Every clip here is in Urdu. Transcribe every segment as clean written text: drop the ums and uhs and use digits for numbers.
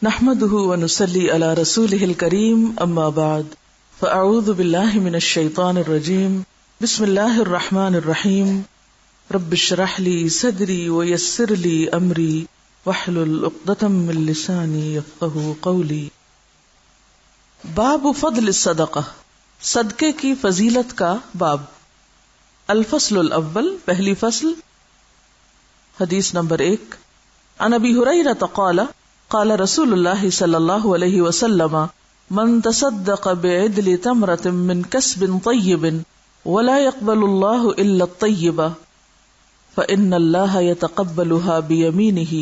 نحمده ونصلي على رسوله الكريم اما بعد فاعوذ بالله من الشيطان الرجيم بسم الله الرحمن الرحيم رب اشرح لي صدري ويسر لي امري واحلل عقدة من لساني يفقهوا قولي. باب فضل الصدقہ، صدقے کی فضیلت کا باب. الفصل الاول، پہلی فصل. حدیث نمبر 1. عن ابی ہریرہ قال قال رسول اللہ صلی اللہ علیہ وسلم من تصدق بعدل تمرة من كسب طیب ولا يقبل الله الا الطیب فإن الله يتقبلها بيمينه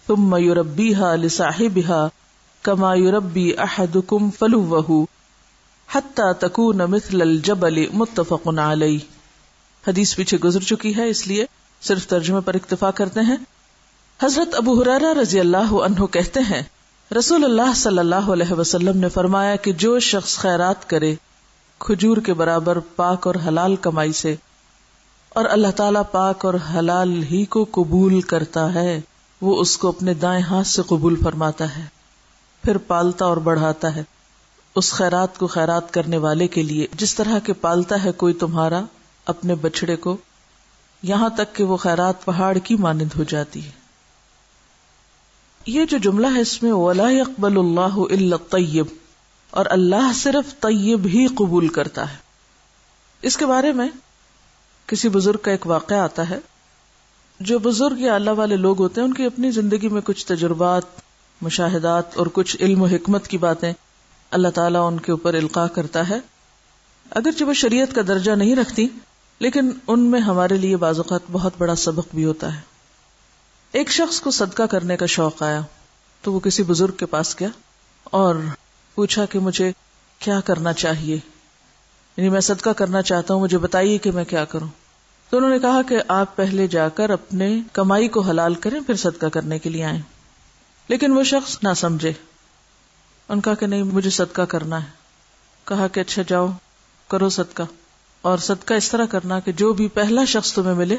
ثم يربيها لصاحبها كما يربي أحدكم فلوه حتى تكون مثل الجبل متفق علیہ. حدیث پیچھے گزر چکی ہے اس لیے صرف ترجمے پر اکتفا کرتے ہیں. حضرت ابو ہریرہ رضی اللہ عنہ کہتے ہیں رسول اللہ صلی اللہ علیہ وسلم نے فرمایا کہ جو شخص خیرات کرے کھجور کے برابر پاک اور حلال کمائی سے، اور اللہ تعالیٰ پاک اور حلال ہی کو قبول کرتا ہے، وہ اس کو اپنے دائیں ہاتھ سے قبول فرماتا ہے، پھر پالتا اور بڑھاتا ہے اس خیرات کو خیرات کرنے والے کے لیے جس طرح کہ پالتا ہے کوئی تمہارا اپنے بچڑے کو، یہاں تک کہ وہ خیرات پہاڑ کی مانند ہو جاتی ہے. یہ جو جملہ ہے اس میں وَلَا يَقْبَلُ اللَّهُ إِلَّا الطَّيِّبَ، اور اللہ صرف طیب ہی قبول کرتا ہے. اس کے بارے میں کسی بزرگ کا ایک واقعہ آتا ہے. جو بزرگ یا اللہ والے لوگ ہوتے ہیں ان کی اپنی زندگی میں کچھ تجربات، مشاہدات اور کچھ علم و حکمت کی باتیں اللہ تعالیٰ ان کے اوپر القاء کرتا ہے. اگرچہ وہ شریعت کا درجہ نہیں رکھتی لیکن ان میں ہمارے لیے بعض اوقات بہت بڑا سبق بھی ہوتا ہے. ایک شخص کو صدقہ کرنے کا شوق آیا تو وہ کسی بزرگ کے پاس گیا اور پوچھا کہ مجھے کیا کرنا چاہیے، یعنی میں صدقہ کرنا چاہتا ہوں، مجھے بتائیے کہ میں کیا کروں. تو انہوں نے کہا کہ آپ پہلے جا کر اپنے کمائی کو حلال کریں پھر صدقہ کرنے کے لیے آئیں. لیکن وہ شخص نہ سمجھے، ان کہا کہ نہیں مجھے صدقہ کرنا ہے. کہا کہ اچھا جاؤ کرو صدقہ، اور صدقہ اس طرح کرنا کہ جو بھی پہلا شخص تمہیں ملے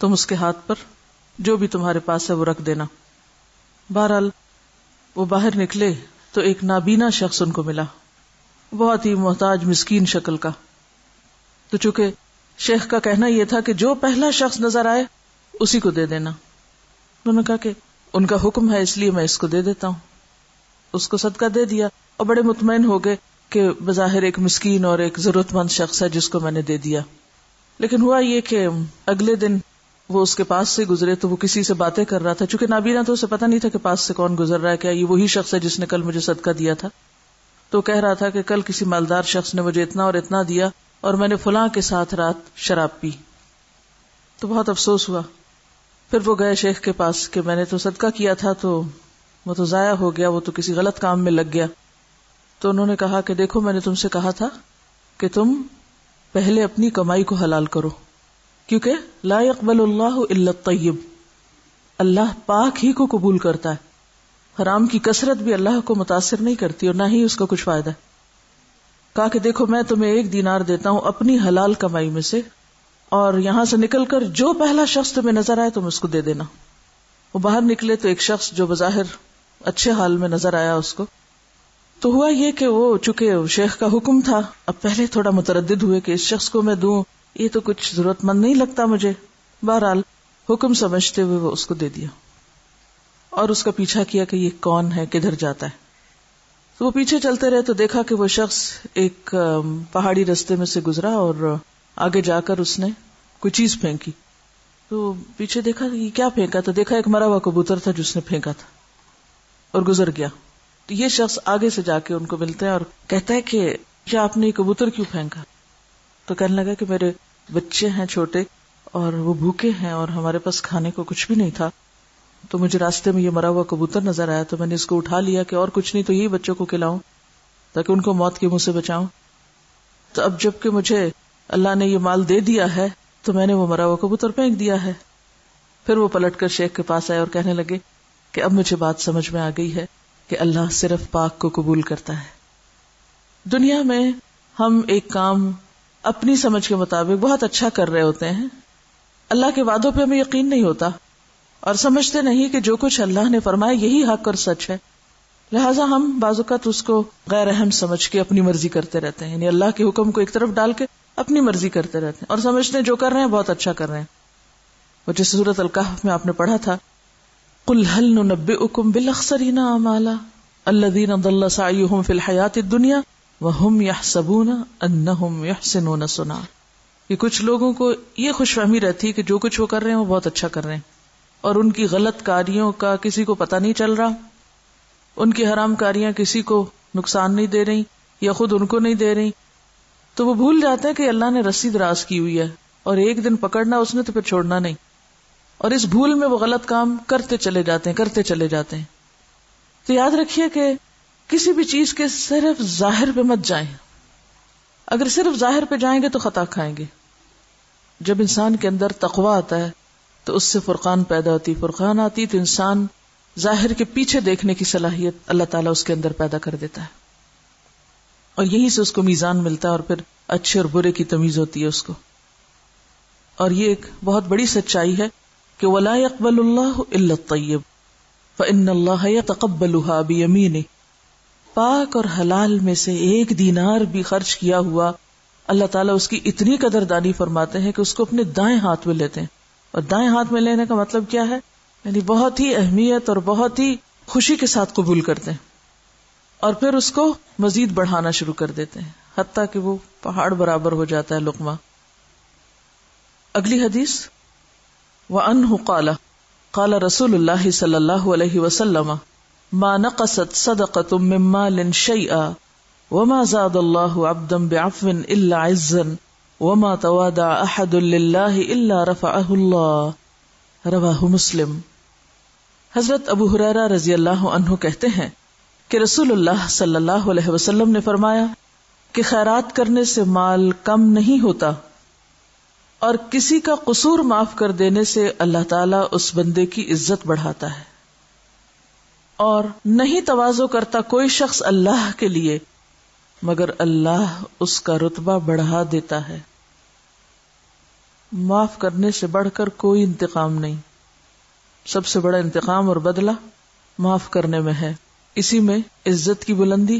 تم اس کے ہاتھ پر جو بھی تمہارے پاس ہے وہ رکھ دینا. بہرحال وہ باہر نکلے تو ایک نابینا شخص ان کو ملا، بہت ہی محتاج مسکین شکل کا. تو چونکہ شیخ کا کہنا یہ تھا کہ جو پہلا شخص نظر آئے اسی کو دے دینا. انہوں نے کہا کہ ان کا حکم ہے اس لیے میں اس کو دے دیتا ہوں. اس کو صدقہ دے دیا اور بڑے مطمئن ہو گئے کہ بظاہر ایک مسکین اور ایک ضرورت مند شخص ہے جس کو میں نے دے دیا. لیکن ہوا یہ کہ اگلے دن وہ اس کے پاس سے گزرے تو وہ کسی سے باتیں کر رہا تھا. چونکہ نابینا تو اسے پتہ نہیں تھا کہ پاس سے کون گزر رہا ہے، کیا یہ وہی شخص ہے جس نے کل مجھے صدقہ دیا تھا. تو کہہ رہا تھا کہ کل کسی مالدار شخص نے مجھے اتنا اور اتنا دیا اور میں نے فلاں کے ساتھ رات شراب پی. تو بہت افسوس ہوا. پھر وہ گئے شیخ کے پاس کہ میں نے تو صدقہ کیا تھا تو وہ تو ضائع ہو گیا، وہ تو کسی غلط کام میں لگ گیا. تو انہوں نے کہا کہ دیکھو میں نے تم سے کہا تھا کہ تم پہلے اپنی کمائی کو حلال کرو، کیونکہ لا يقبل اللہ الا الطیب، اللہ پاک ہی کو قبول کرتا ہے. حرام کی کثرت بھی اللہ کو متاثر نہیں کرتی اور نہ ہی اس کا کچھ فائدہ ہے. کہا کہ دیکھو میں تمہیں 1 دینار دیتا ہوں اپنی حلال کمائی میں سے، اور یہاں سے نکل کر جو پہلا شخص تمہیں نظر آئے تم اس کو دے دینا. وہ باہر نکلے تو ایک شخص جو بظاہر اچھے حال میں نظر آیا اس کو. تو ہوا یہ کہ وہ چونکہ شیخ کا حکم تھا، اب پہلے تھوڑا متردد ہوئے کہ اس شخص کو میں دوں، یہ تو کچھ ضرورت مند نہیں لگتا مجھے. بہرحال حکم سمجھتے ہوئے وہ اس کو دے دیا اور اس کا پیچھا کیا کہ یہ کون ہے، کدھر جاتا ہے. تو وہ پیچھے چلتے رہے تو دیکھا کہ وہ شخص ایک پہاڑی رستے میں سے گزرا اور آگے جا کر اس نے کوئی چیز پھینکی. تو پیچھے دیکھا یہ کیا پھینکا، تو دیکھا ایک مرا ہوا کبوتر تھا جس نے پھینکا تھا اور گزر گیا. تو یہ شخص آگے سے جا کے ان کو ملتا ہے اور کہتا ہے کہ کیا آپ نے یہ کبوتر کیوں پھینکا؟ تو کہنے لگا کہ میرے بچے ہیں چھوٹے اور وہ بھوکے ہیں اور ہمارے پاس کھانے کو کچھ بھی نہیں تھا، تو مجھے راستے میں یہ مرا ہوا کبوتر نظر آیا تو میں نے اس کو اٹھا لیا کہ اور کچھ نہیں تو یہی بچوں کو کھلاؤں تاکہ ان کو موت کے منہ سے بچاؤں. تو اب جب کہ مجھے اللہ نے یہ مال دے دیا ہے تو میں نے وہ مرا ہوا کبوتر پھینک دیا ہے. پھر وہ پلٹ کر شیخ کے پاس آئے اور کہنے لگے کہ اب مجھے بات سمجھ میں آ گئی ہے کہ اللہ صرف پاک کو قبول کرتا ہے. دنیا میں ہم ایک کام اپنی سمجھ کے مطابق بہت اچھا کر رہے ہوتے ہیں، اللہ کے وعدوں پہ ہمیں یقین نہیں ہوتا اور سمجھتے نہیں کہ جو کچھ اللہ نے فرمایا یہی حق اور سچ ہے. لہٰذا ہم بعض اوقات اس کو غیر اہم سمجھ کے اپنی مرضی کرتے رہتے ہیں، یعنی اللہ کے حکم کو ایک طرف ڈال کے اپنی مرضی کرتے رہتے ہیں اور سمجھتے ہیں جو کر رہے ہیں بہت اچھا کر رہے ہیں. وہ جس سورۃ الکہف میں آپ نے پڑھا تھا، قل هل ننبئکم بالاخسرین اعمالا الذین ضل سعیهم فی الحیاۃ الدنیا وهم یحسبون انہم یحسنون صنعا. کہ کچھ لوگوں کو یہ خوش فہمی رہتی ہے کہ جو کچھ وہ کر رہے ہیں وہ بہت اچھا کر رہے ہیں اور ان کی غلط کاریوں کا کسی کو پتہ نہیں چل رہا، ان کی حرام کاریاں کسی کو نقصان نہیں دے رہی یا خود ان کو نہیں دے رہی. تو وہ بھول جاتے ہیں کہ اللہ نے رسی دراز کی ہوئی ہے اور ایک دن پکڑنا اس نے تو پھر چھوڑنا نہیں، اور اس بھول میں وہ غلط کام کرتے چلے جاتے ہیں. تو یاد رکھیے کہ کسی بھی چیز کے صرف ظاہر پہ مت جائیں. اگر صرف ظاہر پہ جائیں گے تو خطا کھائیں گے. جب انسان کے اندر تقویٰ آتا ہے تو اس سے فرقان پیدا ہوتی، فرقان آتی تو انسان ظاہر کے پیچھے دیکھنے کی صلاحیت اللہ تعالیٰ اس کے اندر پیدا کر دیتا ہے، اور یہیں سے اس کو میزان ملتا ہے اور پھر اچھے اور برے کی تمیز ہوتی ہے اس کو. اور یہ ایک بہت بڑی سچائی ہے کہ وَلَا يَقْبَلُ اللَّهُ إِلَّا الطَّيِّبَ فَإِنَّ اللَّهَ يَتَقَبَّلُهَا بِيَمِينِهِ. پاک اور حلال میں سے ایک دینار بھی خرچ کیا ہوا اللہ تعالیٰ اس کی اتنی قدردانی فرماتے ہیں کہ اس کو اپنے دائیں ہاتھ میں لیتے ہیں. اور دائیں ہاتھ میں لینے کا مطلب کیا ہے؟ یعنی بہت ہی اہمیت اور بہت ہی خوشی کے ساتھ قبول کرتے ہیں اور پھر اس کو مزید بڑھانا شروع کر دیتے ہیں حتیٰ کہ وہ پہاڑ برابر ہو جاتا ہے لقمہ. اگلی حدیث، وعنہ قال قال رسول اللہ صلی اللہ علیہ وسلم ما نقصت صدقۃ من مال شیئا وما زاد اللہ عبدا بعفو الا عزا وما توادع احد للہ الا رفعہ اللہ، رواہ مسلم. حضرت ابو ہریرہ رضی اللہ عنہ کہتے ہیں کہ رسول اللہ صلی اللہ علیہ وسلم نے فرمایا کہ خیرات کرنے سے مال کم نہیں ہوتا، اور کسی کا قصور معاف کر دینے سے اللہ تعالیٰ اس بندے کی عزت بڑھاتا ہے، اور نہیں تواضع کرتا کوئی شخص اللہ کے لیے مگر اللہ اس کا رتبہ بڑھا دیتا ہے. معاف کرنے سے بڑھ کر کوئی انتقام نہیں. سب سے بڑا انتقام اور بدلہ معاف کرنے میں ہے. اسی میں عزت کی بلندی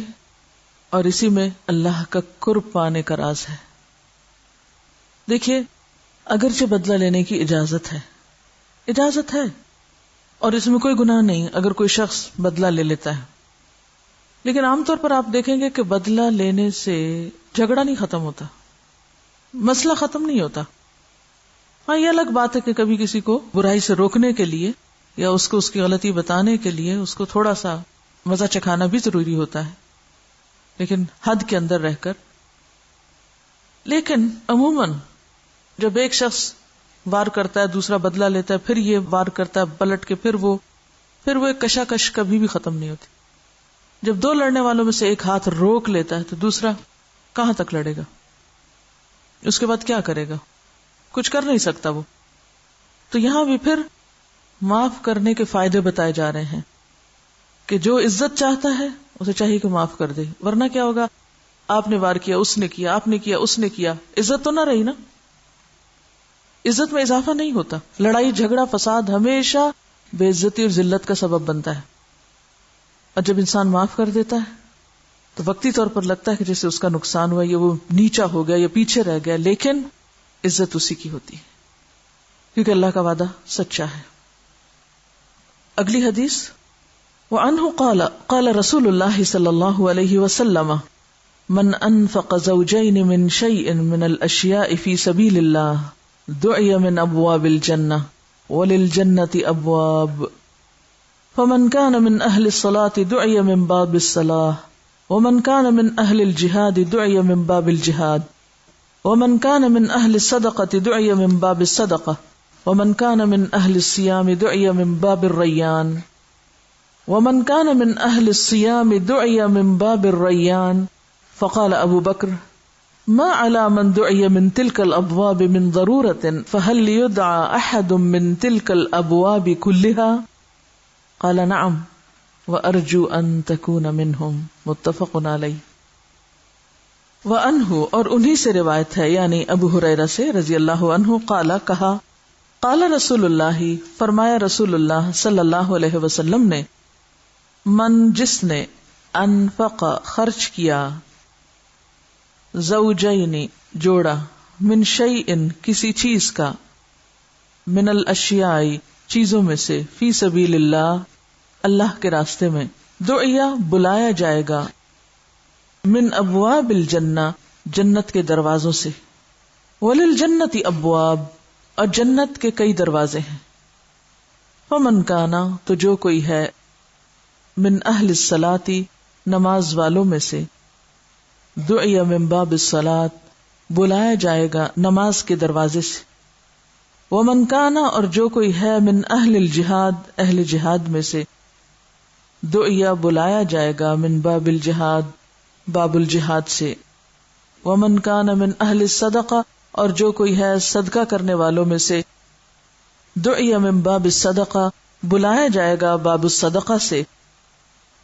اور اسی میں اللہ کا قرب پانے کا راز ہے. دیکھیے، اگرچہ بدلہ لینے کی اجازت ہے اور اس میں کوئی گناہ نہیں اگر کوئی شخص بدلہ لے لیتا ہے، لیکن عام طور پر آپ دیکھیں گے کہ بدلہ لینے سے جھگڑا نہیں ختم ہوتا، مسئلہ ختم نہیں ہوتا. ہاں، یہ الگ بات ہے کہ کبھی کسی کو برائی سے روکنے کے لیے یا اس کو اس کی غلطی بتانے کے لیے اس کو تھوڑا سا مزہ چکھانا بھی ضروری ہوتا ہے، لیکن حد کے اندر رہ کر. لیکن عموماً جب ایک شخص وار کرتا ہے، دوسرا بدلہ لیتا ہے، پھر یہ وار کرتا ہے پلٹ کے، پھر وہ ایک کشاکش کبھی بھی ختم نہیں ہوتی. جب دو لڑنے والوں میں سے ایک ہاتھ روک لیتا ہے تو دوسرا کہاں تک لڑے گا؟ اس کے بعد کیا کرے گا؟ کچھ کر نہیں سکتا وہ. تو یہاں بھی پھر معاف کرنے کے فائدے بتائے جا رہے ہیں کہ جو عزت چاہتا ہے اسے چاہیے کہ معاف کر دے، ورنہ کیا ہوگا؟ آپ نے وار کیا، اس نے کیا، آپ نے کیا، اس نے کیا، عزت تو نہ رہی نا. عزت میں اضافہ نہیں ہوتا. لڑائی جھگڑا فساد ہمیشہ بے عزتی اور ذلت کا سبب بنتا ہے. اور جب انسان معاف کر دیتا ہے تو وقتی طور پر لگتا ہے کہ جیسے اس کا نقصان ہوا یا وہ نیچا ہو گیا یا پیچھے رہ گیا، لیکن عزت اسی کی ہوتی ہے کیونکہ اللہ کا وعدہ سچا ہے. اگلی حدیث، وعنہ قال قال رسول اللہ صلی اللہ علیہ وسلم من انفق زوجین من شیء من الاشیاء فی سبیل اللہ دعی من ابواب الجنہ وللجنۃ ابواب فمن كان من اہل الصلاة دعی من باب الصلاة ومن كان من اہل الجہاد دعی من باب الجہاد ومن كان من اہل الصدقة دعی من باب الصدقة ومن كان من اہل الصیام دعی من باب الریان ومن كان من اہل الصیام دعی من باب الریان. فقال ابو بکر ما على من دعی من تلك الابواب من ضرورة فهل يدعى احد من تلك الابواب كلها؟ قال نعم وارجو ان تكون منهم. متفق علیہ. وعنہ، اور انہی سے روایت ہے یعنی ابو ہریرہ سے رضی اللہ عنہ، قال کہا قال رسول اللہ، فرمایا رسول اللہ صلی اللہ علیہ وسلم نے من جس نے انفق خرچ کیا زوجین جوڑا من شیئن کسی چیز کا من الاشیاء چیزوں میں سے فی سبیل اللہ اللہ کے راستے میں دعیا بلایا جائے گا من ابواب الجنہ جنت کے دروازوں سے وللجنت ابواب اور جنت کے کئی دروازے ہیں فمن کانا تو جو کوئی ہے من اہل الصلاۃ نماز والوں میں سے دعی من باب الصلاۃ بلایا جائے گا نماز کے دروازے سے ومن کانا اور جو کوئی ہے من اہل الجہاد اہل جہاد میں سے دعی بلایا جائے گا من باب الجہاد باب الجہاد سے ومن کانا من اہل الصدقہ اور جو کوئی ہے صدقہ کرنے والوں میں سے دعی من باب الصدقہ بلایا جائے گا باب الصدقہ سے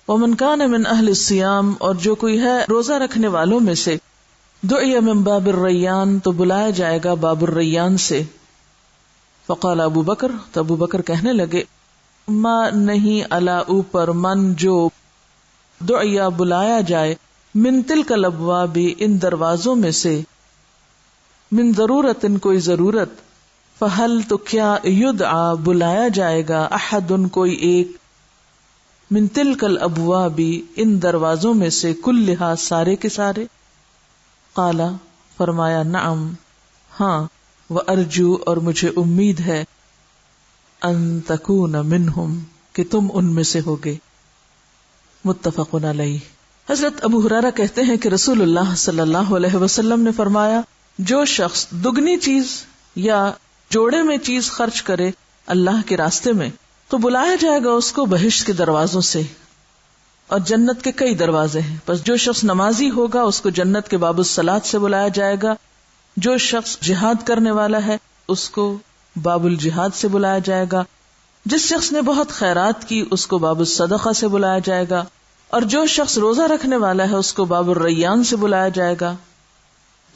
ومن کان من اہل الصیام اور جو کوئی ہے روزہ رکھنے والوں میں سے دعی من باب الریان تو بلایا جائے گا باب الریان سے فقال ابو بکر تو ابو بکر کہنے لگے ما نہیں علا اوپر من جو دعی بلایا جائے من تلک الابواب ان دروازوں میں سے من ضرورت کوئی ضرورت فہل تو کیا یدعا بلایا جائے گا احد کوئی ایک من تلک الابواب ان دروازوں میں سے کلھا سارے کے سارے قالا فرمایا نعم ہاں وارجو اور مجھے امید ہے ان تکون منہم کہ تم ان میں سے ہوگے متفق علیہ۔ حضرت ابو ہریرہ کہتے ہیں کہ رسول اللہ صلی اللہ علیہ وسلم نے فرمایا جو شخص دگنی چیز یا جوڑے میں چیز خرچ کرے اللہ کے راستے میں تو بلایا جائے گا اس کو بہشت کے دروازوں سے اور جنت کے کئی دروازے ہیں، بس جو شخص نمازی ہوگا اس کو جنت کے باب الصلاۃ سے بلایا جائے گا، جو شخص جہاد کرنے والا ہے اس کو باب الجہاد سے بلایا جائے گا، جس شخص نے بہت خیرات کی اس کو باب الصدقہ سے بلایا جائے گا، اور جو شخص روزہ رکھنے والا ہے اس کو باب الریان سے بلایا جائے گا۔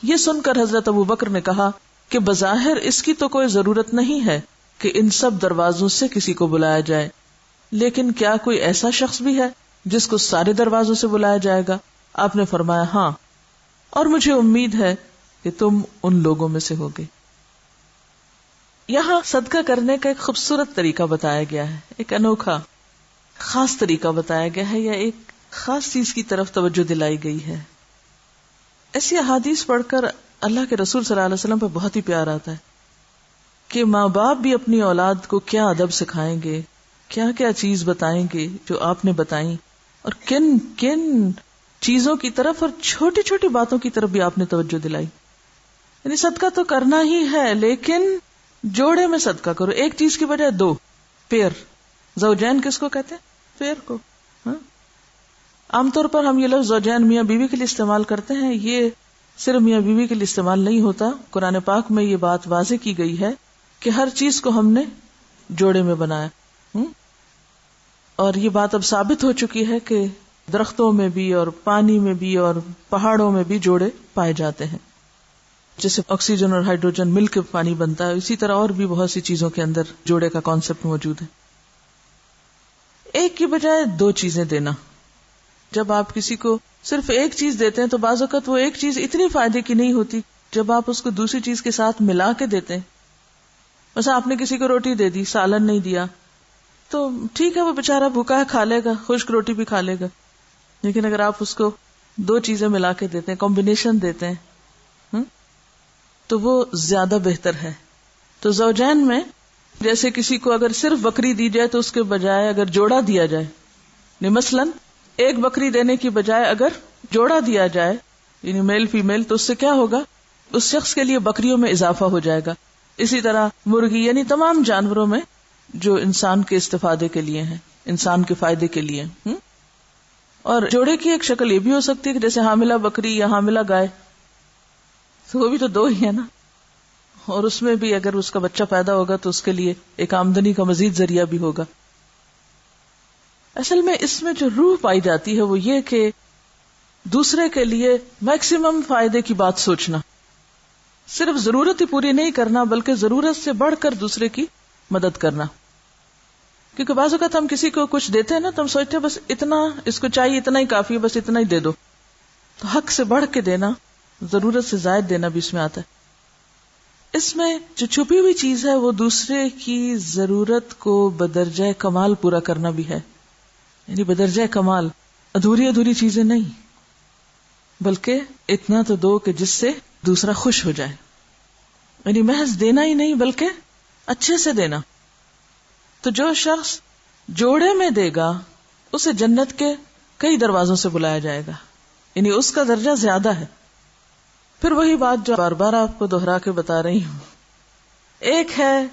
یہ سن کر حضرت ابو بکر نے کہا کہ بظاہر اس کی تو کوئی ضرورت نہیں ہے کہ ان سب دروازوں سے کسی کو بلایا جائے، لیکن کیا کوئی ایسا شخص بھی ہے جس کو سارے دروازوں سے بلایا جائے گا؟ آپ نے فرمایا ہاں، اور مجھے امید ہے کہ تم ان لوگوں میں سے ہوگے۔ یہاں صدقہ کرنے کا ایک خوبصورت طریقہ بتایا گیا ہے، ایک انوکھا خاص طریقہ بتایا گیا ہے، یا ایک خاص چیز کی طرف توجہ دلائی گئی ہے۔ ایسی احادیث پڑھ کر اللہ کے رسول صلی اللہ علیہ وسلم پہ بہت ہی پیار آتا ہے کہ ماں باپ بھی اپنی اولاد کو کیا ادب سکھائیں گے، کیا کیا چیز بتائیں گے جو آپ نے بتائیں، اور کن کن چیزوں کی طرف اور چھوٹی چھوٹی باتوں کی طرف بھی آپ نے توجہ دلائی۔ یعنی صدقہ تو کرنا ہی ہے، لیکن جوڑے میں صدقہ کرو، ایک چیز کی بجائے دو، پیر۔ زوجین کس کو کہتے ہیں؟ پیر کو۔ عام طور پر ہم یہ لفظ زوجین میاں بیوی کے لیے استعمال کرتے ہیں، یہ صرف میاں بیوی کے لیے استعمال نہیں ہوتا، قرآن پاک میں یہ بات واضح کی گئی ہے کہ ہر چیز کو ہم نے جوڑے میں بنایا، اور یہ بات اب ثابت ہو چکی ہے کہ درختوں میں بھی اور پانی میں بھی اور پہاڑوں میں بھی جوڑے پائے جاتے ہیں، جیسے آکسیجن اور ہائیڈروجن مل کے پانی بنتا ہے، اسی طرح اور بھی بہت سی چیزوں کے اندر جوڑے کا کانسیپٹ موجود ہے۔ ایک کی بجائے دو چیزیں دینا، جب آپ کسی کو صرف ایک چیز دیتے ہیں تو بعض اوقات وہ ایک چیز اتنی فائدے کی نہیں ہوتی، جب آپ اس کو دوسری چیز کے ساتھ ملا کے دیتے ہیں، مثلا آپ نے کسی کو روٹی دے دی، سالن نہیں دیا، تو ٹھیک ہے وہ بےچارا بھوکا ہے، کھا لے گا، خشک روٹی بھی کھا لے گا، لیکن اگر آپ اس کو دو چیزیں ملا کے دیتے ہیں، کمبینیشن دیتے ہیں، تو وہ زیادہ بہتر ہے۔ تو زوجین میں جیسے کسی کو اگر صرف بکری دی جائے تو اس کے بجائے اگر جوڑا دیا جائے، مثلاً ایک بکری دینے کی بجائے اگر جوڑا دیا جائے، یعنی میل فیمیل، تو اس سے کیا ہوگا؟ اس شخص کے لیے بکریوں میں اضافہ ہو جائے گا۔ اسی طرح مرغی، یعنی تمام جانوروں میں جو انسان کے استفادے کے لیے ہیں، انسان کے فائدے کے لیے۔ اور جوڑے کی ایک شکل یہ بھی ہو سکتی ہے کہ جیسے حاملہ بکری یا حاملہ گائے، تو وہ بھی تو دو ہی ہے نا، اور اس میں بھی اگر اس کا بچہ پیدا ہوگا تو اس کے لیے ایک آمدنی کا مزید ذریعہ بھی ہوگا۔ اصل میں اس میں جو روح پائی جاتی ہے وہ یہ کہ دوسرے کے لیے میکسیمم فائدے کی بات سوچنا، صرف ضرورت ہی پوری نہیں کرنا بلکہ ضرورت سے بڑھ کر دوسرے کی مدد کرنا۔ کیونکہ بعض اوقات ہم کسی کو کچھ دیتے ہیں نا تو ہم سوچتے ہیں بس اتنا اس کو چاہیے، اتنا ہی کافی ہے، بس اتنا ہی دے دو. تو حق سے بڑھ کے دینا، ضرورت سے زائد دینا بھی اس میں آتا ہے. اس میں جو چھپی ہوئی چیز ہے وہ دوسرے کی ضرورت کو بدرجہ کمال پورا کرنا بھی ہے. یعنی بدرجہ کمال، ادھوری چیزیں نہیں، بلکہ اتنا تو دو کہ جس سے دوسرا خوش ہو جائے. یعنی محض دینا ہی نہیں بلکہ اچھے سے دینا. تو جو شخص جوڑے میں دے گا اسے جنت کے کئی دروازوں سے بلایا جائے گا، یعنی اس کا درجہ زیادہ ہے. پھر وہی بات جو بار بار آپ کو دوہرا کے بتا رہی ہوں، ایک ہے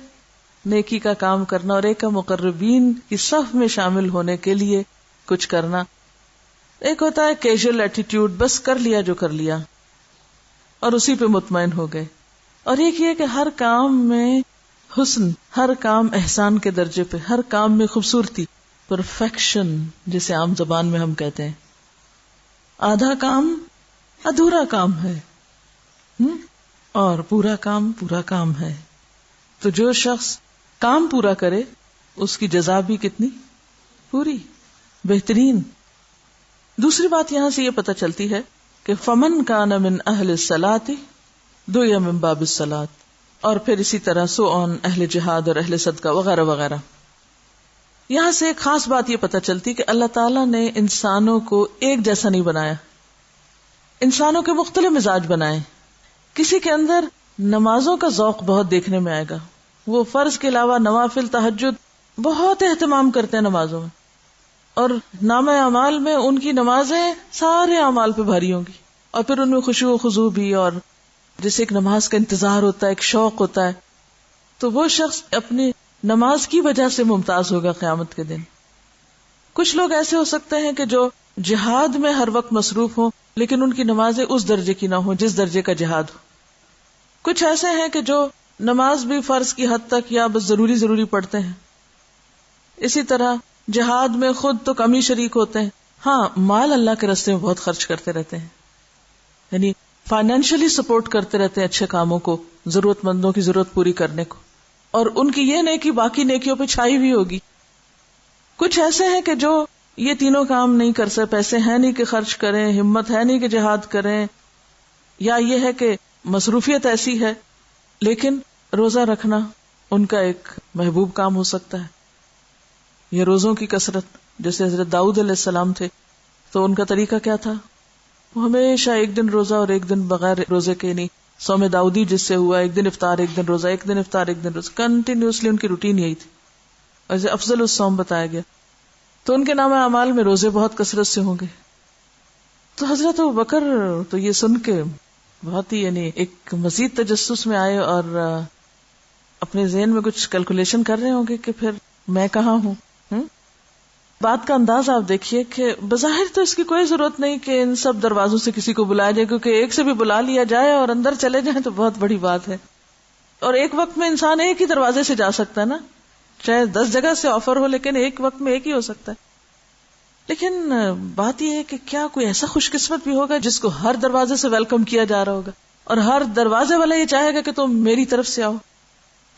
نیکی کا کام کرنا اور ایک ہے مقربین کی صف میں شامل ہونے کے لیے کچھ کرنا. ایک ہوتا ہے کیجول ایٹیٹیوڈ، بس کر لیا جو کر لیا اور اسی پہ مطمئن ہو گئے. اور ایک یہ کہ ہر کام میں حسن، ہر کام احسان کے درجے پہ، ہر کام میں خوبصورتی، پرفیکشن جسے عام زبان میں ہم کہتے ہیں. آدھا کام ادھورا کام ہے اور پورا کام ہے. تو جو شخص کام پورا کرے اس کی جزا بھی کتنی پوری، بہترین. دوسری بات یہاں سے یہ پتہ چلتی ہے کہ فمن کان من اہل الصلاۃ دعی من باب الصلاۃ، اور پھر اسی طرح سو آن اہل جہاد اور اہل صدقہ وغیرہ وغیرہ. یہاں سے ایک خاص بات یہ پتہ چلتی کہ اللہ تعالیٰ نے انسانوں کو ایک جیسا نہیں بنایا، انسانوں کے مختلف مزاج بنائے. کسی کے اندر نمازوں کا ذوق بہت دیکھنے میں آئے گا، وہ فرض کے علاوہ نوافل، تہجد بہت اہتمام کرتے ہیں نمازوں میں، اور نامہ اعمال میں ان کی نمازیں سارے اعمال پہ بھاری ہوں گی، اور پھر ان میں خشوع و خضوع بھی، اور جیسے ایک نماز کا انتظار ہوتا ہے، ایک شوق ہوتا ہے. تو وہ شخص اپنی نماز کی وجہ سے ممتاز ہوگا قیامت کے دن. کچھ لوگ ایسے ہو سکتے ہیں کہ جو جہاد میں ہر وقت مصروف ہوں لیکن ان کی نمازیں اس درجے کی نہ ہوں جس درجے کا جہاد ہو. کچھ ایسے ہیں کہ جو نماز بھی فرض کی حد تک یا بس ضروری پڑھتے ہیں. اسی طرح جہاد میں خود تو کم ہی شریک ہوتے ہیں، ہاں مال اللہ کے راستے میں بہت خرچ کرتے رہتے ہیں، یعنی فائنینشلی سپورٹ کرتے رہتے ہیں اچھے کاموں کو، ضرورت مندوں کی ضرورت پوری کرنے کو، اور ان کی یہ نیکی باقی نیکیوں پہ چھائی ہوئی ہوگی. کچھ ایسے ہیں کہ جو یہ تینوں کام نہیں کر سکتے، پیسے ہیں نہیں کہ خرچ کریں، ہمت ہے نہیں کہ جہاد کریں، یا یہ ہے کہ مصروفیت ایسی ہے، لیکن روزہ رکھنا ان کا ایک محبوب کام ہو سکتا ہے. یہ روزوں کی کثرت، جیسے حضرت داؤد علیہ السلام تھے تو ان کا طریقہ کیا تھا، وہ ہمیشہ ایک دن روزہ اور ایک دن بغیر روزے کے، نہیں صوم داؤدی جس سے ہوا، ایک دن افطار ایک دن روزہ، ایک دن افطار ایک دن روزہ، کنٹینیوسلی ان کی روٹین یہی تھی، اور افضل الصوم بتایا گیا. تو ان کے نام اعمال میں روزے بہت کثرت سے ہوں گے. تو حضرت ابوبکر تو یہ سن کے بہت ہی یعنی ایک مزید تجسس میں آئے اور اپنے ذہن میں کچھ کیلکولیشن کر رہے ہوں گے کہ پھر میں کہاں ہوں. بات کا انداز آپ دیکھیے کہ بظاہر تو اس کی کوئی ضرورت نہیں کہ ان سب دروازوں سے کسی کو بلایا جائے، کیونکہ ایک سے بھی بلا لیا جائے اور اندر چلے جائیں تو بہت بڑی بات ہے. اور ایک وقت میں انسان ایک ہی دروازے سے جا سکتا ہے نا، چاہے 10 جگہ سے آفر ہو لیکن ایک وقت میں ایک ہی ہو سکتا ہے. لیکن بات یہ ہے کہ کیا کوئی ایسا خوش قسمت بھی ہوگا جس کو ہر دروازے سے ویلکم کیا جا رہا ہوگا، اور ہر دروازے والا یہ چاہے گا کہ تم میری طرف سے آؤ،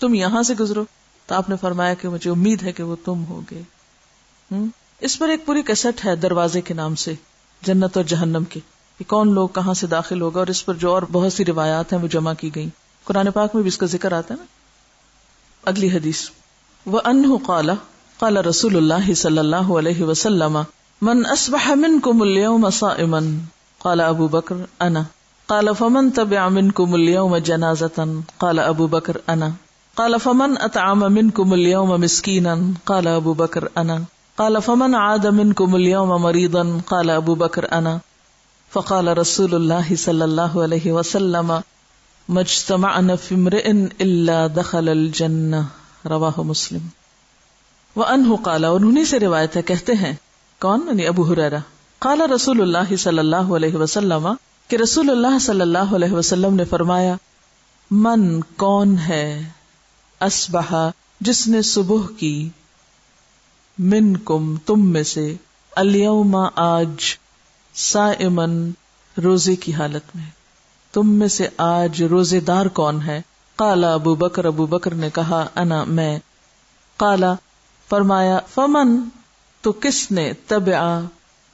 تم یہاں سے گزرو. تو آپ نے فرمایا کہ مجھے امید ہے کہ وہ تم ہوگے. اس پر ایک پوری کیسٹ ہے دروازے کے نام سے، جنت اور جہنم کے، کہ کون لوگ کہاں سے داخل ہوگا، اور اس پر جو اور بہت سی روایات ہیں وہ جمع کی گئی. قرآن پاک میں بھی اس کا ذکر آتا ہے نا. اگلی حدیث، وَأَنْهُ قَالَ قَالَ رسول اللہ صلی اللہ علیہ وسلم من اصبح منکم اليوم صائما قال ابو بکر انا قال فمن تبع منکم اليوم جنازة قال ابو بکر انا قال فمن اطعم منکم اليوم مسکینا قال ابو بکر انا قال فمن عاد منکم اليوم مريضا قال ابو بکر انا فقال رسول اللہ صلی اللہ علیہ وسلم ما اجتمعنا في امرئ الا دخل الجنہ رواہ مسلم. وانہ قال، اور انہی سے روایت ہے، کہتے ہیں کون، یعنی ابو ہریرہ، قال رسول اللہ صلی اللہ علیہ وسلم، کہ رسول اللہ صلی اللہ علیہ وسلم نے فرمایا، من کون ہے، اصبح جس نے صبح کی، منکم تم میں سے، الیوم آج، صائمن روزے کی حالت میں، تم میں سے آج روزے دار کون ہے؟ قال ابو بکر، ابو بکر نے کہا، انا میں. قال فرمایا فمن تو کس نے تبع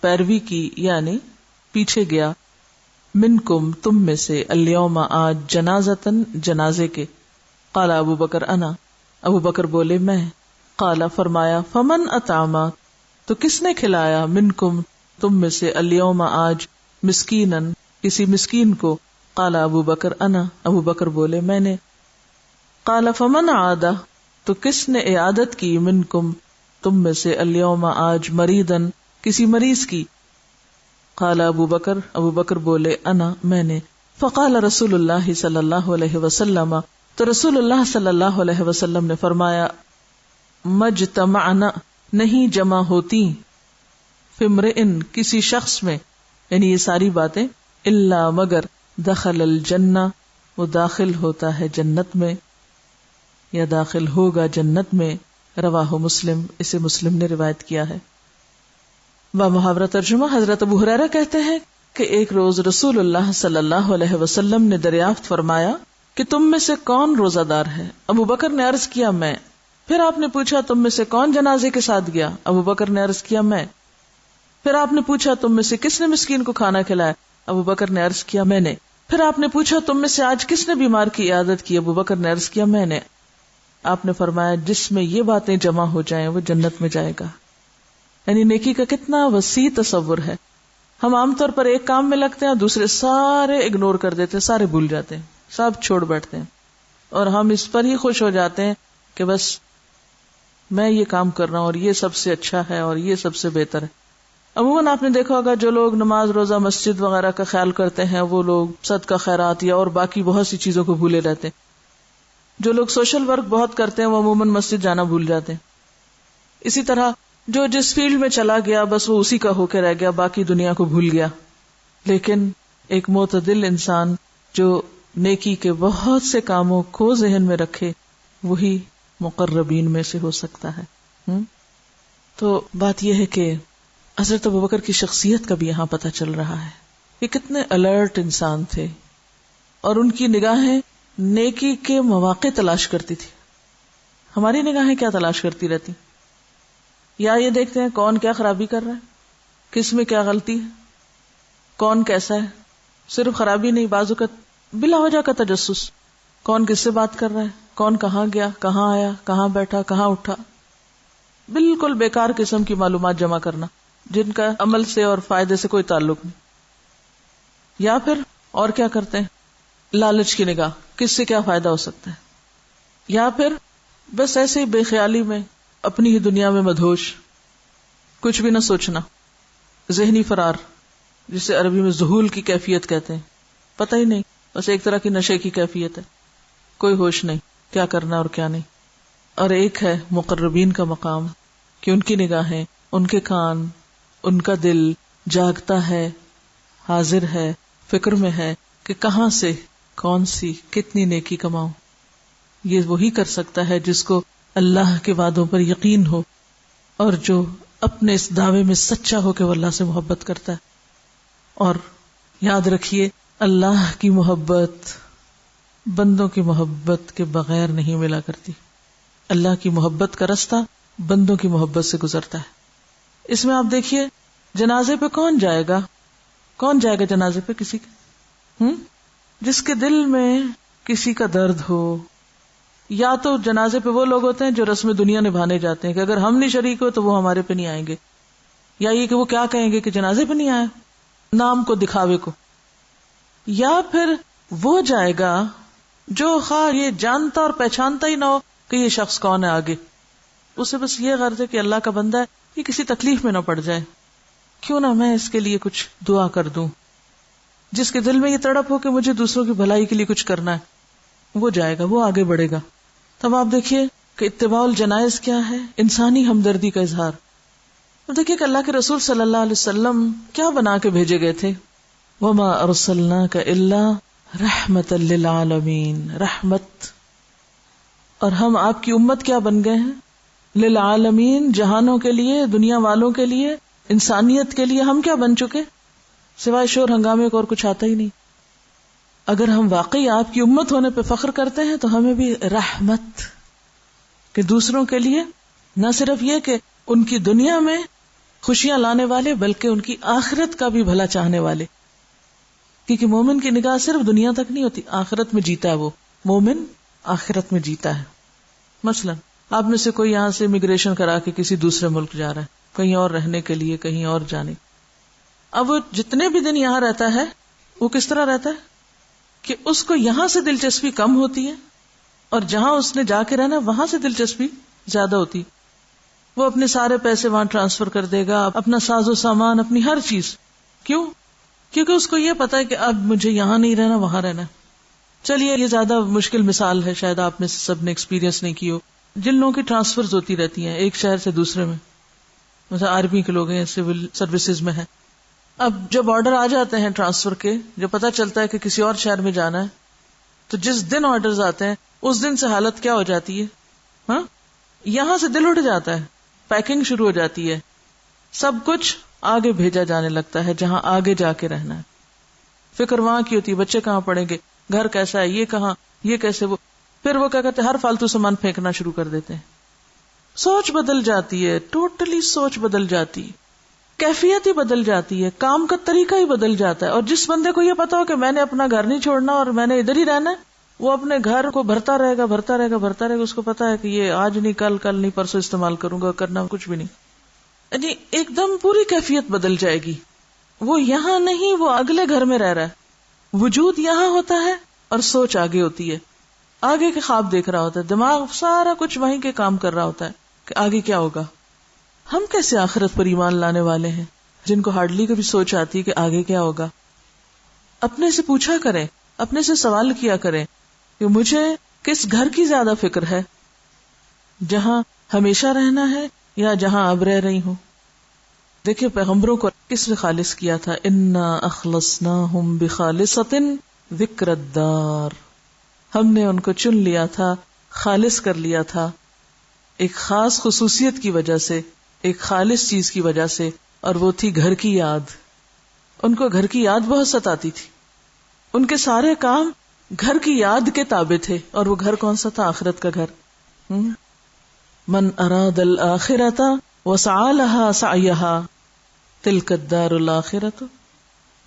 پیروی کی یعنی پیچھے گیا منکم تم میں سے الیوم آج جنازتن جنازے کے. قال ابو بکر انا ابو بکر بولے میں. قال فرمایا فمن اطعما تو کس نے کھلایا منکم تم میں سے الیوم آج مسکینن کسی مسکین کو. قال ابو بکر انا ابو بکر بولے میں نے. قال فمن عاد تو کس نے عیادت کی منکم تم میں سے الیوم آج مریدن کسی مریض کی. قال ابو بکر بولے انا میں نے. فقال رسول اللہ صلی اللہ علیہ وسلم تو رسول اللہ صلی اللہ علیہ وسلم نے فرمایا مجتمعنا نہیں جمع ہوتی فمرئن کسی شخص میں یعنی یہ ساری باتیں الا مگر دخل الجنہ وہ داخل ہوتا ہے جنت میں یا داخل ہوگا جنت میں. رواہ مسلم اسے مسلم نے روایت کیا ہے. بمحاورہ ترجمہ حضرت ابو ہریرہ کہتے ہیں کہ ایک روز رسول اللہ صلی اللہ علیہ وسلم نے دریافت فرمایا کہ تم میں سے کون روزہ دار ہے. ابو بکر نے عرض کیا میں. پھر آپ نے پوچھا تم میں سے کون جنازے کے ساتھ گیا. ابو بکر نے عرض کیا میں. پھر آپ نے پوچھا تم میں سے کس نے مسکین کو کھانا کھلایا. ابو بکر نے عرض کیا میں نے. پھر آپ نے پوچھا تم میں سے آج کس نے بیمار کی عیادت کی. ابو بکر نے عرض کیا میں نے. آپ نے فرمایا جس میں یہ باتیں جمع ہو جائیں وہ جنت میں جائے گا. یعنی نیکی کا کتنا وسیع تصور ہے. ہم عام طور پر ایک کام میں لگتے ہیں دوسرے سارے اگنور کر دیتے ہیں, سارے بھول جاتے ہیں, سب چھوڑ بیٹھتے ہیں اور ہم اس پر ہی خوش ہو جاتے ہیں کہ بس میں یہ کام کر رہا ہوں اور یہ سب سے اچھا ہے اور یہ سب سے بہتر ہے. عموماً آپ نے دیکھا ہوگا جو لوگ نماز روزہ مسجد وغیرہ کا خیال کرتے ہیں وہ لوگ صدقہ خیرات یا اور باقی بہت سی چیزوں کو بھولے رہتے ہیں. جو لوگ سوشل ورک بہت کرتے ہیں وہ عموماً مسجد جانا بھول جاتے ہیں. اسی طرح جو جس فیلڈ میں چلا گیا بس وہ اسی کا ہو کے رہ گیا, باقی دنیا کو بھول گیا. لیکن ایک معتدل انسان جو نیکی کے بہت سے کاموں کو ذہن میں رکھے وہی مقربین میں سے ہو سکتا ہے. تو بات یہ ہے کہ حضرت ابوبکر کی شخصیت کا بھی یہاں پتہ چل رہا ہے کہ کتنے الرٹ انسان تھے اور ان کی نگاہیں نیکی کے مواقع تلاش کرتی تھی. ہماری نگاہیں کیا تلاش کرتی رہتی, یا یہ دیکھتے ہیں کون کیا خرابی کر رہا ہے, کس میں کیا غلطی ہے, کون کیسا ہے. صرف خرابی نہیں, بعض اوقات بلا وجہ کا تجسس, کون کس سے بات کر رہا ہے, کون کہاں گیا, کہاں آیا, کہاں بیٹھا, کہاں اٹھا, بالکل بیکار قسم کی معلومات جمع کرنا جن کا عمل سے اور فائدے سے کوئی تعلق نہیں. یا پھر اور کیا کرتے ہیں, لالچ کی نگاہ, کس سے کیا فائدہ ہو سکتا ہے. یا پھر بس ایسے ہی بے خیالی میں اپنی ہی دنیا میں مدہوش, کچھ بھی نہ سوچنا, ذہنی فرار, جسے عربی میں ذہول کی کیفیت کہتے ہیں. پتہ ہی نہیں, بس ایک طرح کی نشے کی کیفیت ہے, کوئی ہوش نہیں کیا کرنا اور کیا نہیں. اور ایک ہے مقربین کا مقام کہ ان کی نگاہیں, ان کے کان, ان کا دل جاگتا ہے, حاضر ہے, فکر میں ہے کہ کہاں سے کون سی کتنی نیکی کماؤں. یہ وہی کر سکتا ہے جس کو اللہ کے وعدوں پر یقین ہو اور جو اپنے اس دعوے میں سچا ہو کہ وہ اللہ سے محبت کرتا ہے. اور یاد رکھیے اللہ کی محبت بندوں کی محبت کے بغیر نہیں ملا کرتی. اللہ کی محبت کا رستہ بندوں کی محبت سے گزرتا ہے. اس میں آپ دیکھیے جنازے پہ کون جائے گا, کون جائے گا جنازے پہ کسی کے جس کے دل میں کسی کا درد ہو. یا تو جنازے پہ وہ لوگ ہوتے ہیں جو رسم دنیا نبھانے جاتے ہیں کہ اگر ہم نہیں شریک ہو تو وہ ہمارے پہ نہیں آئیں گے, یا یہ کہ وہ کیا کہیں گے کہ جنازے پہ نہیں آئے, نام کو دکھاوے کو. یا پھر وہ جائے گا جو خواہ یہ جانتا اور پہچانتا ہی نہ ہو کہ یہ شخص کون ہے, آگے اسے بس یہ غرض ہے کہ اللہ کا بندہ ہے, یہ کسی تکلیف میں نہ پڑ جائے, کیوں نہ میں اس کے لیے کچھ دعا کر دوں. جس کے دل میں یہ تڑپ ہو کہ مجھے دوسروں کی بھلائی کے لیے کچھ کرنا ہے, وہ جائے گا, وہ آگے بڑھے گا. تب آپ دیکھیے کہ اتباع الجنائز کیا ہے, انسانی ہمدردی کا اظہار. اب دیکھیے کہ اللہ کے رسول صلی اللہ علیہ وسلم کیا بنا کے بھیجے گئے تھے, وما ارسلناک الا رحمت للعالمین, رحمت. اور ہم آپ کی امت کیا بن گئے ہیں, للعالمین, جہانوں کے لیے, دنیا والوں کے لیے, انسانیت کے لیے. ہم کیا بن چکے, سوائے شور ہنگامے کو اور کچھ آتا ہی نہیں. اگر ہم واقعی آپ کی امت ہونے پہ فخر کرتے ہیں تو ہمیں بھی رحمت کہ دوسروں کے لیے نہ صرف یہ کہ ان کی دنیا میں خوشیاں لانے والے، بلکہ ان کی آخرت کا بھی بھلا چاہنے والے. کیونکہ مومن کی نگاہ صرف دنیا تک نہیں ہوتی، آخرت میں جیتا ہے. وہ مومن آخرت میں جیتا ہے. مثلا آپ میں سے کوئی یہاں سے امیگریشن کرا کے کسی دوسرے ملک جا رہا ہے، کہیں اور رہنے کے لیے، کہیں اور جانے. اب وہ جتنے بھی دن یہاں رہتا ہے وہ کس طرح رہتا ہے کہ اس کو یہاں سے دلچسپی کم ہوتی ہے اور جہاں اس نے جا کے رہنا وہاں سے دلچسپی زیادہ ہوتی. وہ اپنے سارے پیسے وہاں ٹرانسفر کر دے گا، اپنا ساز و سامان، اپنی ہر چیز. کیوں؟ کیونکہ اس کو یہ پتا ہے کہ اب مجھے یہاں نہیں رہنا، وہاں رہنا. چلیے یہ زیادہ مشکل مثال ہے، شاید آپ میں سب نے ایکسپیرینس نہیں کی ہو. جن لوگوں کی ٹرانسفرز ہوتی رہتی ہیں ایک شہر سے دوسرے میں، مثلا آرمی کے لوگ ہیں، سول سروسز میں ہیں. اب جب آرڈر آ جاتے ہیں ٹرانسفر کے، جب پتا چلتا ہے کہ کسی اور شہر میں جانا ہے، تو جس دن آرڈرز آتے ہیں اس دن سے حالت کیا ہو جاتی ہے؟ ہاں، یہاں سے دل اٹھ جاتا ہے، پیکنگ شروع ہو جاتی ہے، سب کچھ آگے بھیجا جانے لگتا ہے جہاں آگے جا کے رہنا ہے. فکر وہاں کی ہوتی ہے، بچے کہاں پڑھیں گے، گھر کیسا ہے، یہ کہاں، یہ کیسے. وہ پھر وہ کیا کہتے ہیں، ہر فالتو سامان پھینکنا شروع کر دیتے ہیں. سوچ بدل جاتی ہے، ٹوٹلی سوچ بدل جاتی، کیفیت ہی بدل جاتی ہے، کام کا طریقہ ہی بدل جاتا ہے. اور جس بندے کو یہ پتا ہو کہ میں نے اپنا گھر نہیں چھوڑنا اور میں نے ادھر ہی رہنا ہے، وہ اپنے گھر کو بھرتا رہے گا بھرتا رہے گا بھرتا رہے گا. اس کو پتا ہے کہ یہ آج نہیں، کل نہیں، پرسوں استعمال کروں گا، کرنا کچھ بھی نہیں. یعنی ایک دم پوری کیفیت بدل جائے گی. وہ یہاں نہیں، وہ اگلے گھر میں رہ رہا ہے. وجود یہاں ہوتا ہے اور سوچ آگے ہوتی ہے، آگے کے خواب دیکھ رہا ہوتا ہے، دماغ سارا کچھ وہیں کے کام کر رہا ہوتا ہے کہ آگے کیا ہوگا. ہم کیسے آخرت پر ایمان لانے والے ہیں جن کو ہارڈلی کبھی سوچ آتی کہ آگے کیا ہوگا. اپنے سے پوچھا کریں، اپنے سے سوال کیا کریں کہ مجھے کس گھر کی زیادہ فکر ہے، جہاں ہمیشہ رہنا ہے یا جہاں اب رہ رہی ہوں. دیکھیں پیغمبروں کو کس نے خالص کیا تھا، انا اخلصناہم بخالصۃ ذکر الدار. ہم نے ان کو چن لیا تھا، خالص کر لیا تھا ایک خاص خصوصیت کی وجہ سے، ایک خالص چیز کی وجہ سے، اور وہ تھی گھر کی یاد. ان کو گھر کی یاد بہت ستاتی تھی، ان کے سارے کام گھر کی یاد کے تابع تھے. اور وہ گھر کون سا تھا؟ آخرت کا گھر. من اراد الآخرۃ وسعى لها سعيها تلك الدار الآخرۃ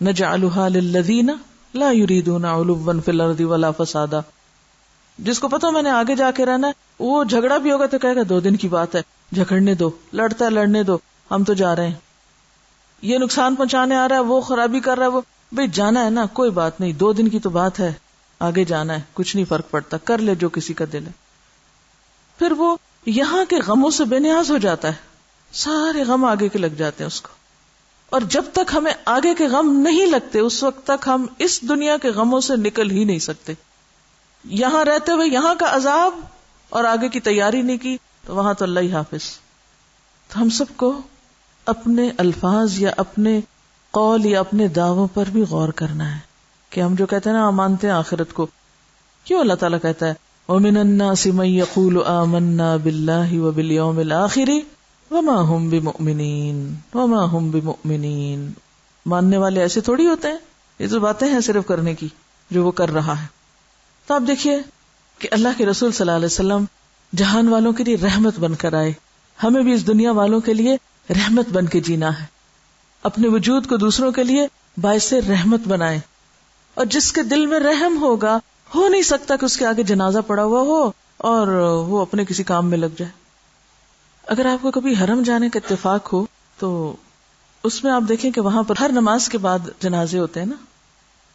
نجعلها للذین لا يريدون علوا في الارض ولا فسادا. جس کو پتا میں نے آگے جا کے رہنا ہے، وہ جھگڑا بھی ہوگا تو کہے گا 2 دن کی بات ہے، جھگڑنے دو، لڑتا ہے لڑنے دو، ہم تو جا رہے ہیں. یہ نقصان پہنچانے آ رہا ہے، وہ خرابی کر رہا ہے، وہ بھئی جانا ہے نا، کوئی بات نہیں، 2 دن کی تو بات ہے، آگے جانا ہے، کچھ نہیں فرق پڑتا، کر لے جو کسی کا دل ہے. پھر وہ یہاں کے غموں سے بے نیاز ہو جاتا ہے، سارے غم آگے کے لگ جاتے ہیں اس کو. اور جب تک ہمیں آگے کے غم نہیں لگتے اس وقت تک ہم اس دنیا کے غموں سے نکل ہی نہیں سکتے. یہاں رہتے ہوئے یہاں کا عذاب اور آگے کی تیاری نہیں کی تو وہاں تو اللہ ہی حافظ. تو ہم سب کو اپنے الفاظ یا اپنے قول یا اپنے دعووں پر بھی غور کرنا ہے کہ ہم جو کہتے ہیں نا مانتے ہیں آخرت کو، کیوں اللہ تعالیٰ کہتا ہے وَمِنَ النَّاسِ مَن يَقُولُ آمَنَّا بِاللَّهِ وَبِالْيَوْمِ الْآخِرِ وَمَا هُمْ بِمُؤْمِنِينَ. ماننے والے ایسے تھوڑی ہوتے ہیں، یہ تو باتیں ہیں صرف کرنے کی جو وہ کر رہا ہے. تو آپ دیکھیے کہ اللہ کے رسول صلی اللہ علیہ وسلم جہان والوں کے لیے رحمت بن کر آئے. ہمیں بھی اس دنیا والوں کے لیے رحمت بن کے جینا ہے، اپنے وجود کو دوسروں کے لیے باعث رحمت بنائیں. اور جس کے دل میں رحم ہوگا، ہو نہیں سکتا کہ اس کے آگے جنازہ پڑا ہوا ہو اور وہ اپنے کسی کام میں لگ جائے. اگر آپ کو کبھی حرم جانے کا اتفاق ہو تو اس میں آپ دیکھیں کہ وہاں پر ہر نماز کے بعد جنازے ہوتے ہیں نا،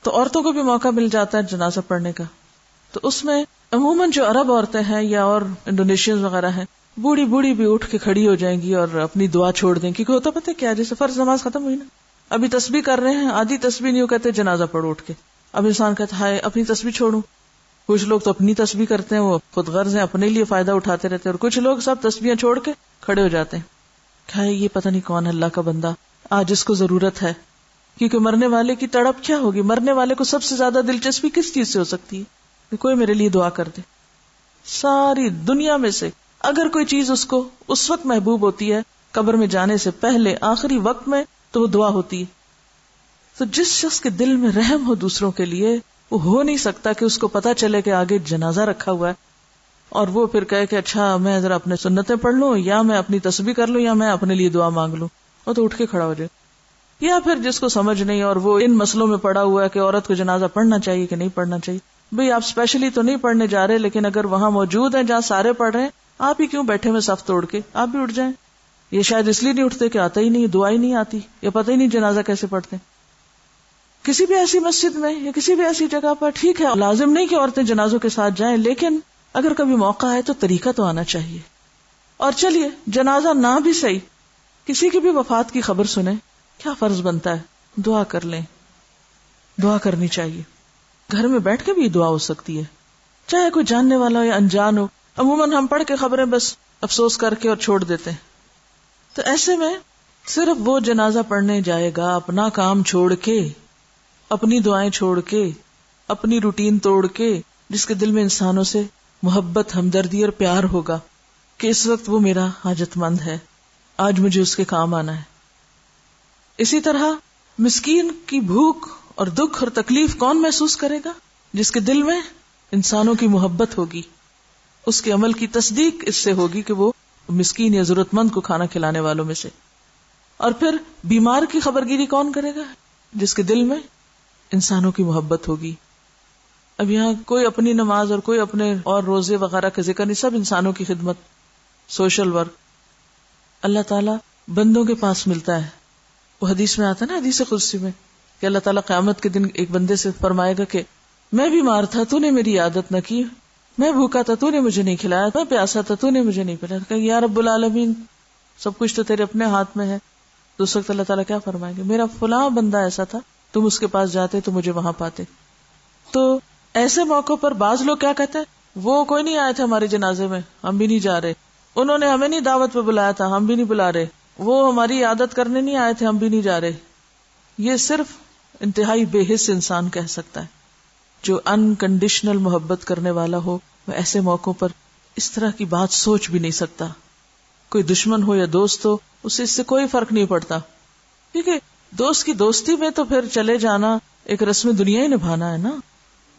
تو عورتوں کو بھی موقع مل جاتا ہے جنازہ پڑھنے کا. تو اس میں عموماً جو عرب عورتیں ہیں یا اور انڈونیشین وغیرہ ہیں، بوڑھی بوڑھی بھی اٹھ کے کھڑی ہو جائیں گی اور اپنی دعا چھوڑ دیں، کیونکہ ہوتا پتہ کیا، جیسے فرض نماز ختم ہوئی نا، ابھی تسبیح کر رہے ہیں، آدھی تسبیح نہیں ہو کہتے جنازہ پڑھو اٹھ کے. اب انسان کہتا ہے اپنی تسبیح چھوڑوں. کچھ لوگ تو اپنی تسبیح کرتے ہیں، وہ خود غرض ہیں، اپنے لیے فائدہ اٹھاتے رہتے ہیں، اور کچھ لوگ سب تسبیحیں چھوڑ کے کھڑے ہو جاتے ہیں. کہا یہ پتہ نہیں کون ہے اللہ کا بندہ آج اس کو ضرورت ہے. کیونکہ مرنے والے کی تڑپ کیا ہوگی، مرنے والے کو سب سے زیادہ دلچسپی کس چیز سے ہو سکتی ہے کہ کوئی میرے لیے دعا کر دے. ساری دنیا میں سے اگر کوئی چیز اس کو اس وقت محبوب ہوتی ہے قبر میں جانے سے پہلے آخری وقت میں تو وہ دعا ہوتی ہے. تو جس شخص کے دل میں رحم ہو دوسروں کے لیے، وہ ہو نہیں سکتا کہ اس کو پتا چلے کہ آگے جنازہ رکھا ہوا ہے اور وہ پھر کہے کہ اچھا میں ذرا اپنے سنتیں پڑھ لوں یا میں اپنی تسبیح کر لوں یا میں اپنے لیے دعا مانگ لوں، وہ تو اٹھ کے کھڑا ہو جائے. یا پھر جس کو سمجھ نہیں اور وہ ان مسئلوں میں پڑا ہوا ہے کہ عورت کو جنازہ پڑھنا چاہیے کہ نہیں پڑھنا چاہیے، بھئی آپ اسپیشلی تو نہیں پڑھنے جا رہے، لیکن اگر وہاں موجود ہیں جہاں سارے پڑھ رہے ہیں، آپ ہی کیوں بیٹھے میں صف توڑ کے، آپ بھی اٹھ جائیں. یہ شاید اس لیے نہیں اٹھتے کہ آتا ہی نہیں، دعا ہی نہیں آتی، یا پتہ ہی نہیں جنازہ کیسے پڑھتے. کسی بھی ایسی مسجد میں یا کسی بھی ایسی جگہ پر ٹھیک ہے، لازم نہیں کہ عورتیں جنازوں کے ساتھ جائیں، لیکن اگر کبھی موقع ہے تو طریقہ تو آنا چاہیے. اور چلیے جنازہ نہ بھی صحیح، کسی کی بھی وفات کی خبر سنیں، کیا فرض بنتا ہے، دعا کر لیں. دعا کرنی چاہیے، گھر میں بیٹھ کے بھی دعا ہو سکتی ہے، چاہے کوئی جاننے والا ہو یا انجان ہو. عموماً ہم پڑھ کے خبریں بس افسوس کر کے اور چھوڑ دیتے ہیں. تو ایسے میں صرف وہ جنازہ پڑھنے جائے گا اپنا کام چھوڑ کے، اپنی دعائیں چھوڑ کے، اپنی روٹین توڑ کے، جس کے دل میں انسانوں سے محبت، ہمدردی اور پیار ہوگا کہ اس وقت وہ میرا حاجت مند ہے، آج مجھے اس کے کام آنا ہے. اسی طرح مسکین کی بھوک اور دکھ اور تکلیف کون محسوس کرے گا؟ جس کے دل میں انسانوں کی محبت ہوگی، اس کے عمل کی تصدیق اس سے ہوگی کہ وہ مسکین یا ضرورت مند کو کھانا کھلانے والوں میں سے. اور پھر بیمار کی خبرگیری کون کرے گا؟ جس کے دل میں انسانوں کی محبت ہوگی. اب یہاں کوئی اپنی نماز اور کوئی اپنے اور روزے وغیرہ کا ذکر نہیں، سب انسانوں کی خدمت، سوشل ورک. اللہ تعالیٰ بندوں کے پاس ملتا ہے. وہ حدیث میں آتا ہے نا، حدیث قدسی میں، کہ اللہ تعالیٰ قیامت کے دن ایک بندے سے فرمائے گا کہ میں بیمار تھا، تو نے میری عادت نہ کی، میں بھوکا تھا، تو نے مجھے نہیں کھلایا، میں پیاسا تھا، تو نے مجھے نہیں پلایا. کہ یا رب العالمین، سب کچھ تو تیرے اپنے ہاتھ میں ہے. تو اس وقت اللہ تعالیٰ کیا فرمائیں گے؟ میرا فلاں بندہ ایسا تھا، تم اس کے پاس جاتے تو مجھے وہاں پاتے. تو ایسے موقع پر بعض لوگ کیا کہتے ہیں، وہ کوئی نہیں آئے تھے ہمارے جنازے میں، ہم بھی نہیں جا رہے، انہوں نے ہمیں نہیں دعوت پہ بلایا تھا، ہم بھی نہیں بلا رہے، وہ ہماری عادت کرنے نہیں آئے تھے، ہم بھی نہیں جا رہے. یہ صرف انتہائی بے حس انسان کہہ سکتا ہے. جو انکنڈیشنل محبت کرنے والا ہو وہ ایسے موقعوں پر اس طرح کی بات سوچ بھی نہیں سکتا. کوئی دشمن ہو یا دوست ہو، اسے اس سے کوئی فرق نہیں پڑتا، کیونکہ دوست کی دوستی میں تو پھر چلے جانا ایک رسم دنیا ہی نبھانا ہے نا.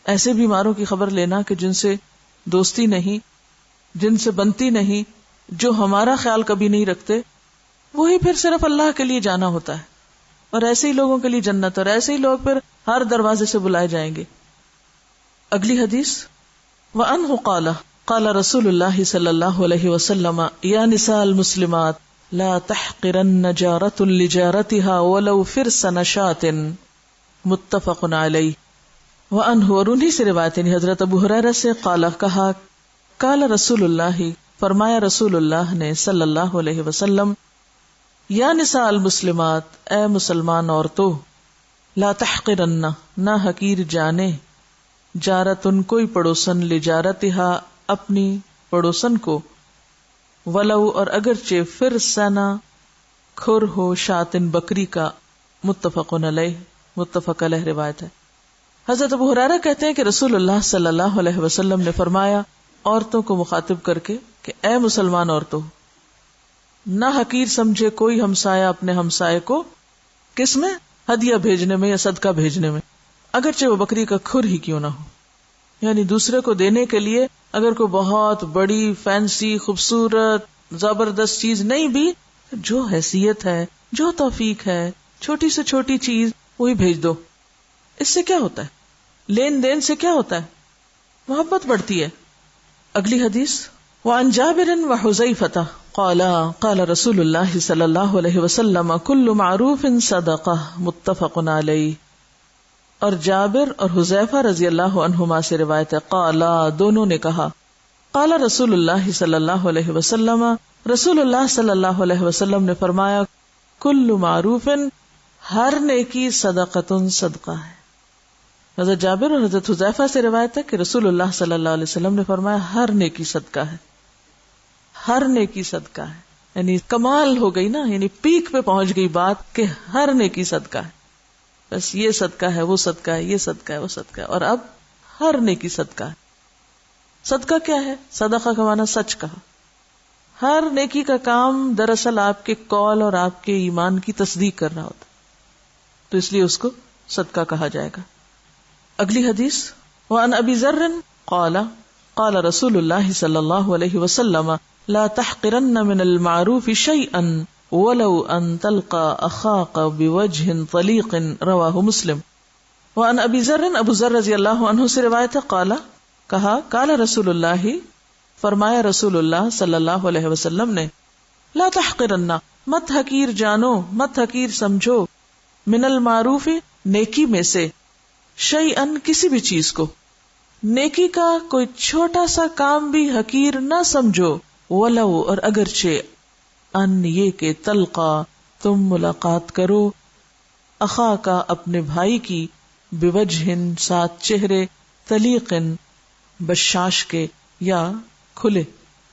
ایسے بیماروں کی خبر لینا کہ جن سے دوستی نہیں، جن سے بنتی نہیں، جو ہمارا خیال کبھی نہیں رکھتے، وہی پھر صرف اللہ کے لیے جانا ہوتا ہے. اور ایسے ہی لوگوں کے لیے جنت، اور ایسے ہی لوگ پھر ہر دروازے سے بلائے جائیں گے. اگلی حدیث، وَأَنْهُ قَالَ قَالَ رسول اللہ صلی اللہ علیہ وسلم یا نساء المسلمات لا تحقرن جارة لجارتها ولو فرس نشاة، متفق علیہ. وَأَنْهُ، اور انہی سے روایت ہے حضرت ابو ہریرہ سے، قال کہا، قال رسول اللہ، فرمایا رسول اللہ نے صلی اللہ علیہ وسلم، یا نساء المسلمات، اے مسلمان عورتوں، لا تحقرن، نہ حقیر جانے، جارتن کوئی پڑوسن، لجارتہا اپنی پڑوسن کو، ولو اور اگرچہ فرسنا کھر ہو، شاتن بکری کا، متفق علیہ، متفق علیہ روایت ہے. حضرت ابو ہریرہ کہتے ہیں کہ رسول اللہ صلی اللہ علیہ وسلم نے فرمایا عورتوں کو مخاطب کر کے کہ اے مسلمان عورتوں، نہ حقیر سمجھے کوئی ہمسایہ اپنے ہمسائے کو، کس میں؟ ہدیہ بھیجنے میں یا صدقہ بھیجنے میں، اگرچہ وہ بکری کا کھر ہی کیوں نہ ہو. یعنی دوسرے کو دینے کے لیے اگر کوئی بہت بڑی فینسی خوبصورت زبردست چیز نہیں بھی، جو حیثیت ہے، جو توفیق ہے، چھوٹی سے چھوٹی چیز وہی بھیج دو. اس سے کیا ہوتا ہے؟ لین دین سے کیا ہوتا ہے؟ محبت بڑھتی ہے. اگلی حدیث، وعن جابر وحذیفہ قال قال رسول اللہ صلی اللہ علیہ وسلم کل معروف صدقہ، متفق علیہ. اور جابر اور حذیفہ رضی اللہ عنہما سے روایت ہے، قالا دونوں نے کہا، قال رسول اللہ صلی اللہ علیہ وسلم، رسول اللہ صلی اللہ علیہ وسلم نے فرمایا، کل معروف، ہر نیکی صدقۃ، صدقہ ہے. حضرت جابر اور حضرت حذیفہ سے روایت ہے کہ رسول اللہ صلی اللہ علیہ وسلم نے فرمایا ہر نیکی صدقہ ہے، ہر نیکی صدقہ ہے. یعنی کمال ہو گئی نا، یعنی پیک پہ پہنچ گئی بات کہ ہر نیکی صدقہ ہے. بس یہ صدقہ ہے، وہ صدقہ ہے، یہ صدقہ ہے، وہ صدقہ ہے، اور اب ہر نیکی صدقہ ہے. صدقہ کیا ہے؟ صدقہ کا معنی سچ کہا. ہر نیکی کا کام دراصل آپ کے قول اور آپ کے ایمان کی تصدیق کر رہا ہوتا، تو اس لیے اس کو صدقہ کہا جائے گا. اگلی حدیث، وعن ابی ذر قال قال رسول اللہ صلی اللہ علیہ وسلم لا تحقرن من المعروف شيئا ولو ان تلقى اخاك بوجه طليق رواہ مسلم. وعن ابی ذر، ابو ذر رضی اللہ عنہ سے روایت ہے، کہا قال رسول اللہ، فرمایا رسول اللہ صلی اللہ علیہ وسلم نے، لا تحقرن، مت حقیر جانو، مت حقیر سمجھو، من المعروف، نیکی میں سے، شیئن، کسی بھی چیز کو، نیکی کا کوئی چھوٹا سا کام بھی حقیر نہ سمجھو، ولو، اور اگرچہ، ان، یہ کہ، تلقا، تم ملاقات کرو، اخا کا، اپنے بھائی کی، بوجہن، ساتھ چہرے، طلیقن، بشاش کے یا کھلے.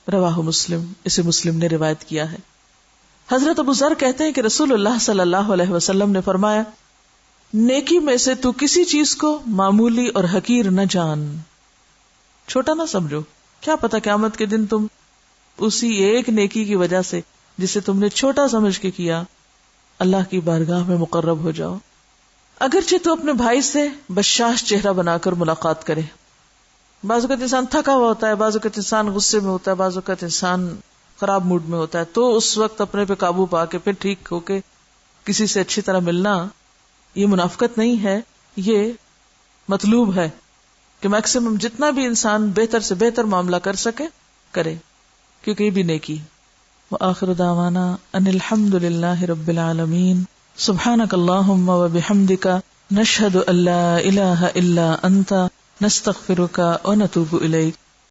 رواہ مسلم، اسے مسلم نے روایت کیا ہے. حضرت ابو ذر کہتے ہیں کہ رسول اللہ صلی اللہ علیہ وسلم نے فرمایا، نیکی میں سے تو کسی چیز کو معمولی اور حقیر نہ جان، چھوٹا نہ سمجھو. کیا پتہ قیامت کے دن تم اسی ایک نیکی کی وجہ سے جسے تم نے چھوٹا سمجھ کے کیا، اللہ کی بارگاہ میں مقرب ہو جاؤ. اگرچہ تو اپنے بھائی سے بشاش چہرہ بنا کر ملاقات کرے. بعض اوقات انسان تھکا ہوا ہوتا ہے، بعض اوقات انسان غصے میں ہوتا ہے، بعض اوقات انسان خراب موڈ میں ہوتا ہے، تو اس وقت اپنے پہ قابو پا کے پھر ٹھیک ہو کے کسی سے اچھی طرح ملنا، یہ منافقت نہیں ہے، یہ مطلوب ہے کہ میکسیمم جتنا بھی انسان بہتر سے بہتر معاملہ کر سکے کرے، کیونکہ یہ بھی نیکی. وآخر دعوانا ان الحمد للہ رب العالمین. سبحانک اللہم وبحمدک، نشہد ان لا الہ الا انت، نستغفرک ونتوب الیک.